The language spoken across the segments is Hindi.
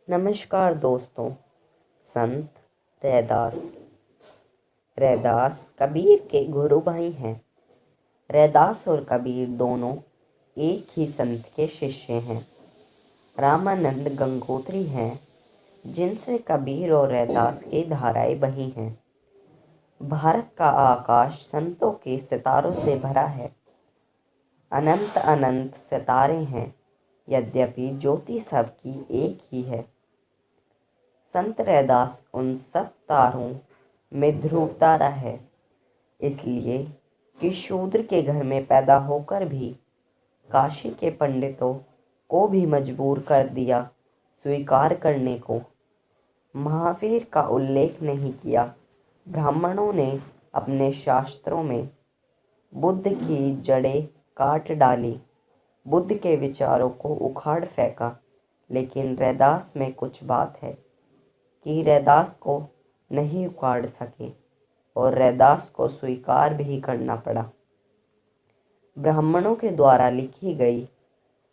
नमस्कार दोस्तों। संत रैदास। रैदास कबीर के गुरु भाई हैं। रैदास और कबीर दोनों एक ही संत के शिष्य हैं। रामानंद गंगोत्री हैं, जिनसे कबीर और रैदास की धाराएं बही हैं। भारत का आकाश संतों के सितारों से भरा है। अनंत अनंत सितारे हैं, यद्यपि ज्योति सबकी एक ही है। संत रैदास उन सब तारों में ध्रुव तारा है, इसलिए कि शूद्र के घर में पैदा होकर भी काशी के पंडितों को भी मजबूर कर दिया स्वीकार करने को। महावीर का उल्लेख नहीं किया। ब्राह्मणों ने अपने शास्त्रों में बुद्ध की जड़ें काट डाली, बुद्ध के विचारों को उखाड़ फेंका। लेकिन रैदास में कुछ बात है कि रैदास को नहीं उखाड़ सके और रैदास को स्वीकार भी करना पड़ा। ब्राह्मणों के द्वारा लिखी गई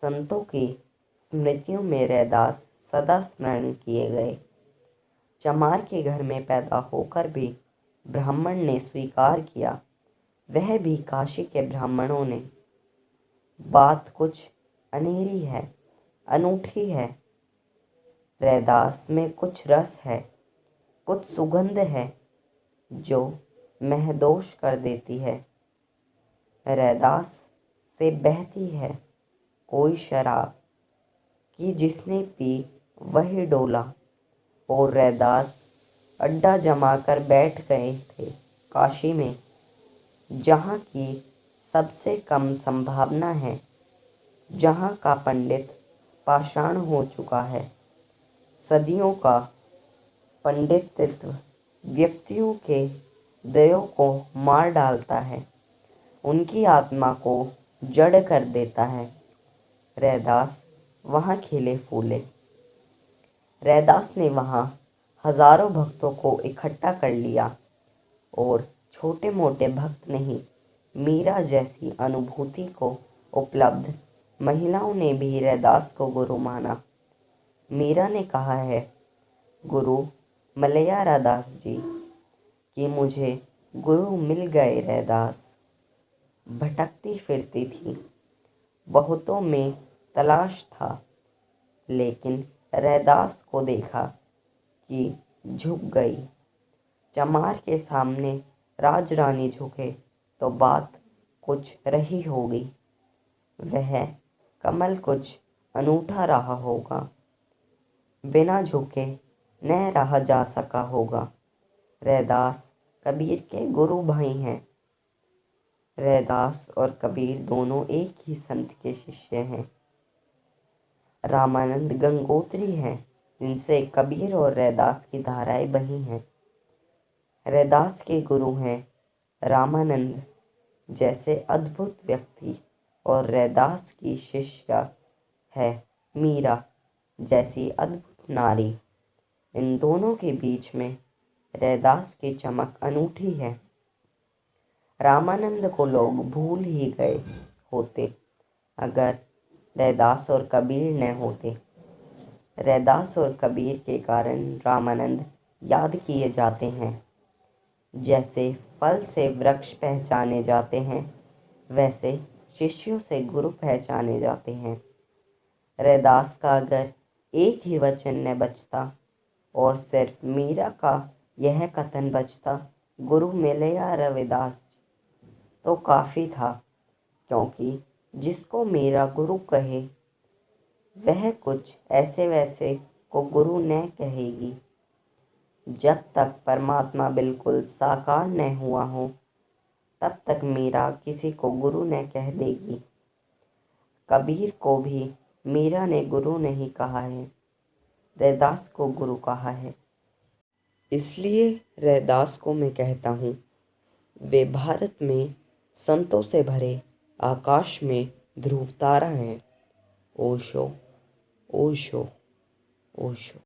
संतों की स्मृतियों में रैदास सदा स्मरण किए गए। चमार के घर में पैदा होकर भी ब्राह्मण ने स्वीकार किया, वह भी काशी के ब्राह्मणों ने। बात कुछ अनेरी है, अनूठी है। रैदास में कुछ रस है, कुछ सुगंध है जो महदोश कर देती है। रैदास से बहती है कोई शराब कि जिसने पी वही डोला। और रैदास अड्डा जमा कर बैठ गए थे काशी में, जहाँ की सबसे कम संभावना है, जहाँ का पंडित पाषाण हो चुका है। सदियों का पंडितित्व व्यक्तियों के देहों को मार डालता है, उनकी आत्मा को जड़ कर देता है। रैदास वहाँ खिले फूले। रैदास ने वहाँ हजारों भक्तों को इकट्ठा कर लिया और छोटे मोटे भक्त नहीं, मीरा जैसी अनुभूति को उपलब्ध महिलाओं ने भी रैदास को गुरु माना। मीरा ने कहा है, गुरु मलया रैदास जी कि मुझे गुरु मिल गए। रैदास भटकती फिरती थी, बहुतों में तलाश था, लेकिन रैदास को देखा कि झुक गई। चमार के सामने राजरानी झुके तो बात कुछ रही होगी। वह कमल कुछ अनूठा रहा होगा, बिना झुके न रहा जा सका होगा। रैदास कबीर के गुरु भाई हैं। रैदास और कबीर दोनों एक ही संत के शिष्य हैं। रामानंद गंगोत्री हैं, जिनसे कबीर और रैदास की धाराएं बही हैं। रैदास के गुरु हैं रामानंद जैसे अद्भुत व्यक्ति, और रैदास की शिष्या है मीरा जैसी अद्भुत नारी। इन दोनों के बीच में रैदास की चमक अनूठी है। रामानंद को लोग भूल ही गए होते अगर रैदास और कबीर न होते। रैदास और कबीर के कारण रामानंद याद किए जाते हैं। जैसे फल से वृक्ष पहचाने जाते हैं, वैसे शिष्यों से गुरु पहचाने जाते हैं। रैदास का अगर एक ही वचन न बचता और सिर्फ मीरा का यह कथन बचता, गुरु मिलया रविदास, तो काफ़ी था। क्योंकि जिसको मेरा गुरु कहे, वह कुछ ऐसे वैसे को गुरु न कहेगी। जब तक परमात्मा बिल्कुल साकार न हुआ हो, तब तक मीरा किसी को गुरु न कह देगी। कबीर को भी मीरा ने गुरु नहीं कहा है, रैदास को गुरु कहा है। इसलिए रैदास को मैं कहता हूँ, वे भारत में संतों से भरे आकाश में ध्रुव तारा हैं। ओशो ओशो ओशो।